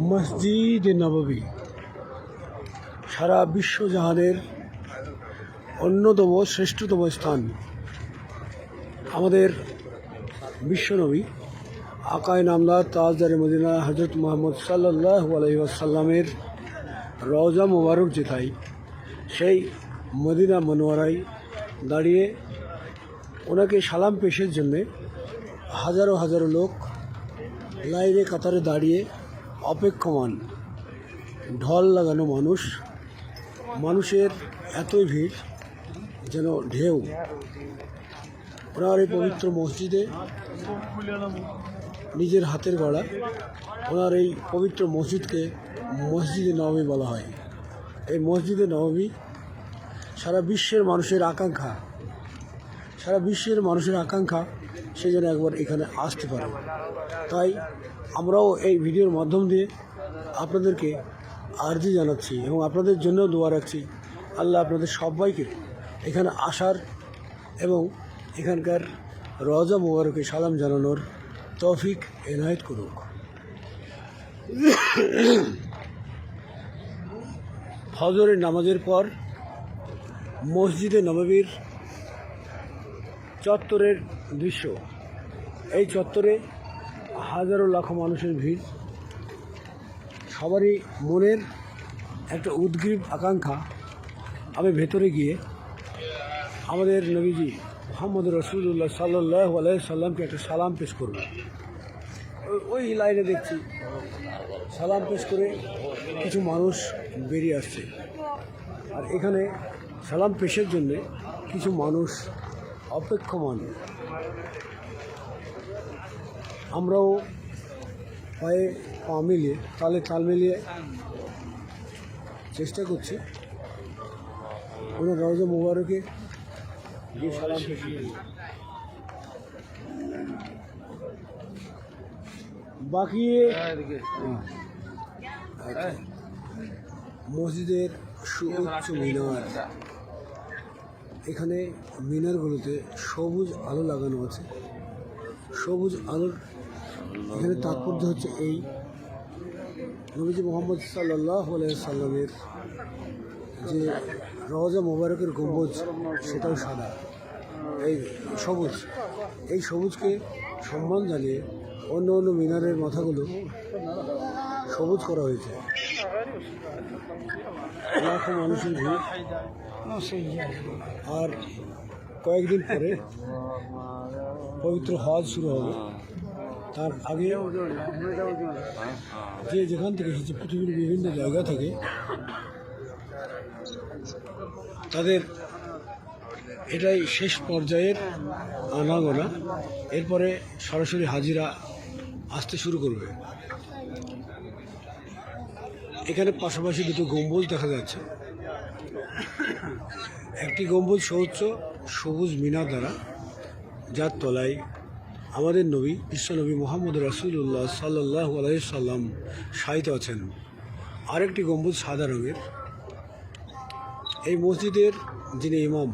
মসজিদ নববী সারা বিশ্বজাহানের অন্যতম শ্রেষ্ঠতম স্থান। আমাদের বিশ্বনবী আকায়ে নামদার তাজদারে মদিনা হজরত মুহাম্মদ সাল্লাল্লাহু আলাইহি ওয়াসাল্লামের রওজা মোবারক যেথায়, সেই মদিনা মনোয়ারায় দাঁড়িয়ে ওনাকে সালাম পেশের জন্যে হাজারো হাজারো লোক লাইনে কাতারে দাঁড়িয়ে অপেক্ষমান। ঢল লাগানো মানুষের এতই ভিড় যেন ঢেউ। ওনার এই পবিত্র মসজিদে, নিজের হাতের গড়া ওনার এই পবিত্র মসজিদকে মসজিদে নববী বলা হয়। এই মসজিদে নববী সারা বিশ্বের মানুষের আকাঙ্ক্ষা সে যেন একবার এখানে আসতে পারে। তাই আমরাও এই ভিডিওর মাধ্যম দিয়ে আপনাদেরকে আর্জি জানাচ্ছি এবং আপনাদের জন্য দোয়া রাখছি, আল্লাহ আপনাদের সবাইকে এখানে আসার এবং এখানকার রওজা মোবারকে সালাম জানানোর তৌফিক এনায়েত করুক। ফজরের নামাজের পর মসজিদে নববীর চত্বরের দৃশ্য। এই চত্বরে হাজারো লাখো মানুষের ভিড়। সবারই মনের একটা উদ্গ্রীব আকাঙ্ক্ষা, আমি ভেতরে গিয়ে আমাদের নবীজি মুহাম্মদ রাসূলুল্লাহ সাল্লাল্লাহু আলাইহি সাল্লামকে একটা সালাম পেশ করব। ওই লাইনে দেখছি সালাম পেশ করে কিছু মানুষ বেরিয়ে আসছে, আর এখানে সালাম পেশের জন্যে কিছু মানুষ অপেক্ষমান। আমরাও পায়ে পা মিলিয়ে, তালে তাল মিলিয়ে চেষ্টা করছি ওনার রওজা মোবারকে গিয়ে সালাম পেশ করি। বাকি মসজিদের সুউচ্চ মিনার, এখানে মিনারগুলোতে সবুজ আলো লাগানো আছে। সবুজ আলোর এখানে তাৎপর্য হচ্ছে এই, নবীজি মুহাম্মদ সাল্লাল্লাহু আলাইহি সাল্লামের যে রওজা মোবারকের গম্বুজ সেটাও সাদা, এই সবুজ। এই সবুজকে সম্মান জানিয়ে অন্য অন্য মিনারের মাথাগুলো সবুজ করা হয়েছে। লাখো মানুষের ভিড়। আর কয়েকদিন পরে পবিত্র হজ শুরু হবে। তার আগে যে যেখান থেকে এসেছে, পৃথিবীর বিভিন্ন জায়গা থেকে, তাদের এটাই শেষ পর্যায়ের আনাগোনা। এরপরে সরাসরি হাজিরা আসতে শুরু করবে। এখানে পাশাপাশি দুটো গম্বুজ দেখা যাচ্ছে। একটি গম্বুজ সৌচ্চ সবুজ মিনার দ্বারা, যার তলায় আমাদের নবী বিশ্বনবী মুহাম্মদ রাসূলুল্লাহ সাল্লাল্লাহু আলাইহি সাল্লাম শায়িত আছেন। আরেকটি গম্বুজ সাদা রঙের। এই মসজিদের যিনি ইমাম,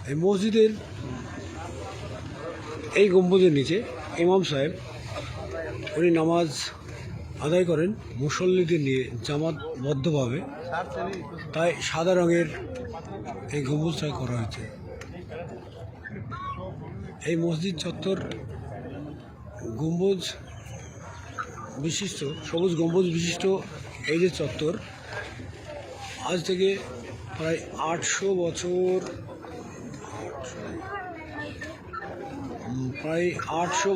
এই মসজিদের এই গম্বুজের নিচে ইমাম সাহেব উনি নামাজ আদায় করেন মুসল্লিদের নিয়ে জামাতবদ্ধভাবে। তাই সাদা রঙের এই গম্বুজটা করা হয়েছে। এই মসজিদ চত্বর গম্বুজ বিশিষ্ট, সবুজ গম্বুজ বিশিষ্ট এই যে চত্বর, আজ থেকে প্রায় 800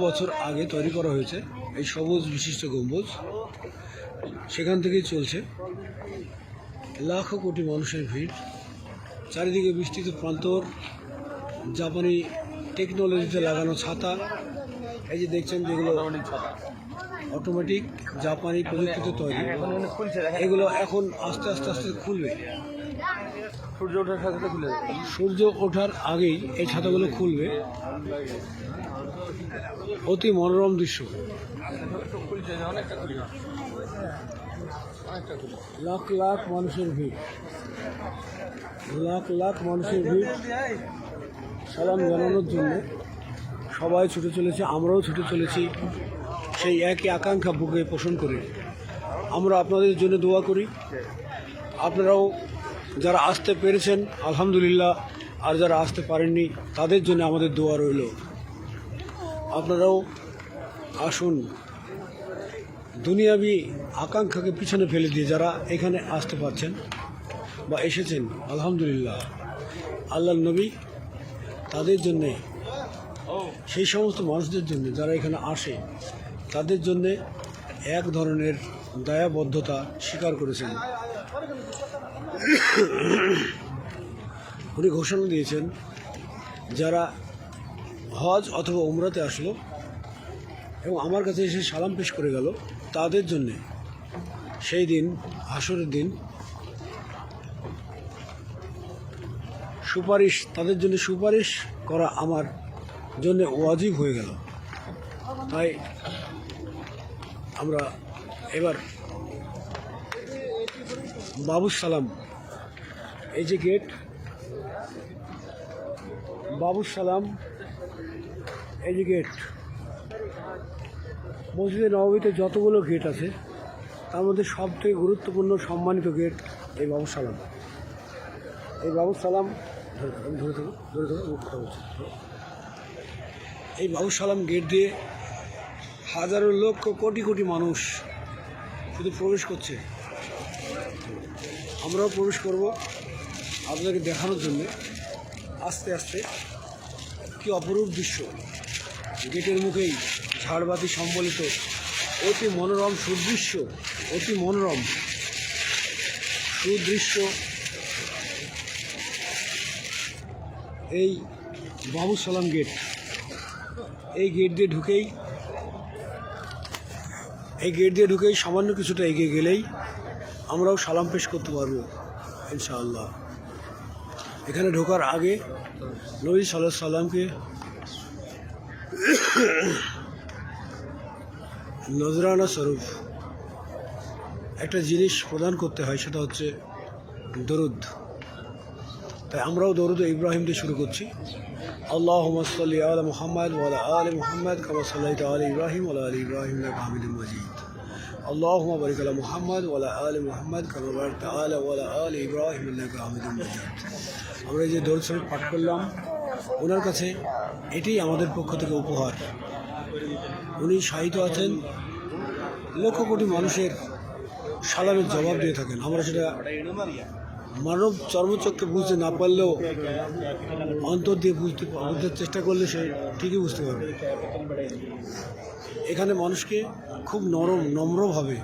বছর আগে তৈরি করা হয়েছে এই সবুজ বিশিষ্ট গম্বুজ। সেখান থেকেই চলছে লাখো কোটি মানুষের ভিড়। চারিদিকে বিস্তৃত প্রান্তর, জাপানি টেকনোলজিতে লাগানো ছাতা। এই যে দেখছেন, যেগুলো অটোমেটিক জাপানি প্রযুক্তিতে তৈরি, এগুলো এখন আস্তে আস্তে খুলবে। সূর্য ওঠার আগেই এই ছাতাগুলো খুলবে। অতি মনোরম দৃশ্য। লাখ লাখ মানুষের ভিড়, সালাম জানানোর জন্য সবাই ছুটে চলেছে। আমরাও ছুটে চলেছি সেই একই আকাঙ্ক্ষা বুকে পোষণ করে আমরা আপনাদের জন্য দোয়া করি। আপনারাও যারা আসতে পেরেছেন আলহামদুলিল্লাহ, আর যারা আসতে পারেননি তাদের জন্য আমাদের দোয়া রইল। আপনারাও আসুন, দুনিয়াবি আকাঙ্ক্ষাকে পিছনে ফেলে দিয়ে যারা এখানে আসতে পারছেন বা এসেছেন আলহামদুলিল্লাহ, আল্লাহর নবী তাদের জন্যে, সেই সমস্ত মানুষদের জন্য যারা এখানে আসে তাদের জন্যে এক ধরনের দায়াবদ্ধতা স্বীকার করেছেন। উনি ঘোষণা দিয়েছেন যারা হজ অথবা উমরাতে আসলো এবং আমার কাছে এসে সালাম পেশ করে গেল, তাদের জন্যে সেই দিন হাসরের দিন সুপারিশ, তাদের জন্য সুপারিশ করা আমার জন্য ওয়াজিব হয়ে গেল। তাই আমরা এবার বাবুস সালাম, এই যে গেট বাবুস সালাম, এই যে গেট, মসজিদে নববীতে যতগুলো গেট আছে তার মধ্যে সবথেকে গুরুত্বপূর্ণ সম্মানিত গেট এই বাবুস সালাম। এই বাবুস সালাম এই বাবুস সালাম গেট দিয়ে হাজারো লক্ষ কোটি কোটি মানুষ শুধু প্রবেশ করছে। আমরাও প্রবেশ করব আপনাকে দেখানোর জন্য। আস্তে আস্তে কি অপরূপ দৃশ্য, গেটের মুখেই ঝাড়বাতি সম্বলিত অতি মনোরম সুদৃশ্য, অতি মনোরম সুদৃশ্য এই বাবুস সালাম গেট। এই গেট দিয়ে ঢুকেই সামান্য কিছুটা এগিয়ে গেলেই আমরাও সালাম পেশ করতে পারবো ইনশাআল্লাহ। এখানে ঢোকার আগে নবী সাল্লাল্লাহু আলাইহি সাল্লামকে নজরানা স্বরূপ একটা জিনিস প্রদান করতে হয়, সেটা হচ্ছে দরুদ। তাই আমরাও দরুদ ইব্রাহিম দিয়ে শুরু করছি। আল্লাহুম্মা সাল্লি আলা মুহাম্মাদ ওয়া আলা আলি মুহাম্মাদ কামা সাল্লাইতা আলা ইব্রাহিম ওয়া আলা আলি ইব্রাহিম ইন্নাকা হামিদুম মাজিদ। আল্লাহুম্মা বারিক আলা মুহাম্মাদ ওয়া আলা আলি মুহাম্মাদ কামা বারাকতা আলা ওয়া আলা আলি ইব্রাহিম ইন্নাকা হামিদুম মাজিদ। আমরা এই যে দরুদ শরীফ পাঠ করলাম, ওনার কাছে এটাই আমাদের পক্ষ থেকে উপহার। উনি শায়িত আছেন, লক্ষ কোটি মানুষের সালামের জবাব দিয়ে থাকেন। আমরা সেটা মানব চর্মচক্ষে বুঝতে না পারলেও অন্তর দিয়ে বুঝতে চেষ্টা করলে সে ঠিকই বুঝতে পারবে। এখানে মানুষকে খুব নম্রভাবে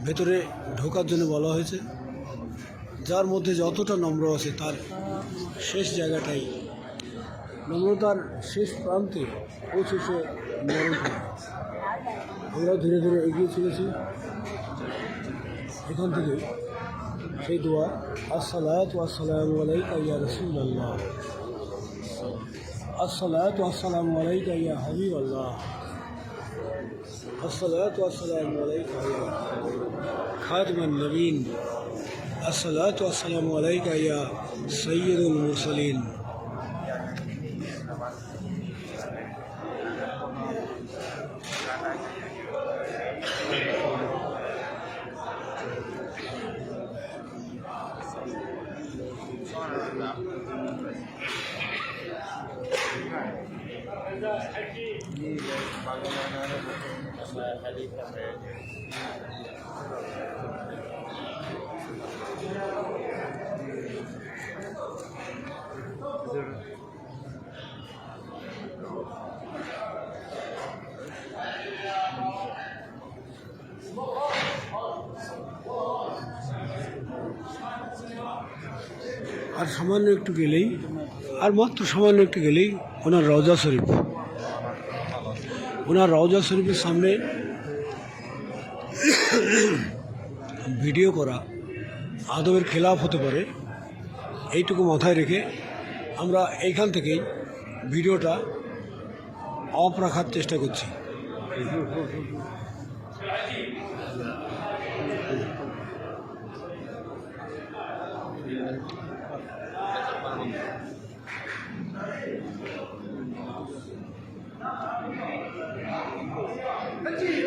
ভেতরে ঢোকার জন্য বলা হয়েছে। যার মধ্যে যতটা নম্র আছে তার শেষ জায়গাটাই, নম্রতার শেষ প্রান্তে পৌঁছে সে নরম হয়। আমরা ধীরে ধীরে এগিয়ে চলেছি। এখান থেকে সেই দোয়া, আসসালাতু ওয়াসসালামু আলাইকা ইয়া রাসূলুল্লাহ, আসসালাতু ওয়াসসালামু আলাইকা ইয়া হাবিবাল্লাহ, আসসালাতু ওয়াসসালামু আলাইকা ইয়া খাতামান নবীন, আসসালাতু ওয়াসসালামু আলাইকা ইয়া সাইয়্যিদুল মুরসালিন। আর সামান্য একটু গেলেই, আর মাত্র সামান্য একটু গেলেই ওনার রওজা শরীফ। ওনার রওজা শরীফের সামনে ভিডিও করা আদবের খেলাফ হতে পারে, এইটুকু মাথায় রেখে আমরা এইখান থেকেই ভিডিওটা অফ রাখার চেষ্টা করছি। ঠিক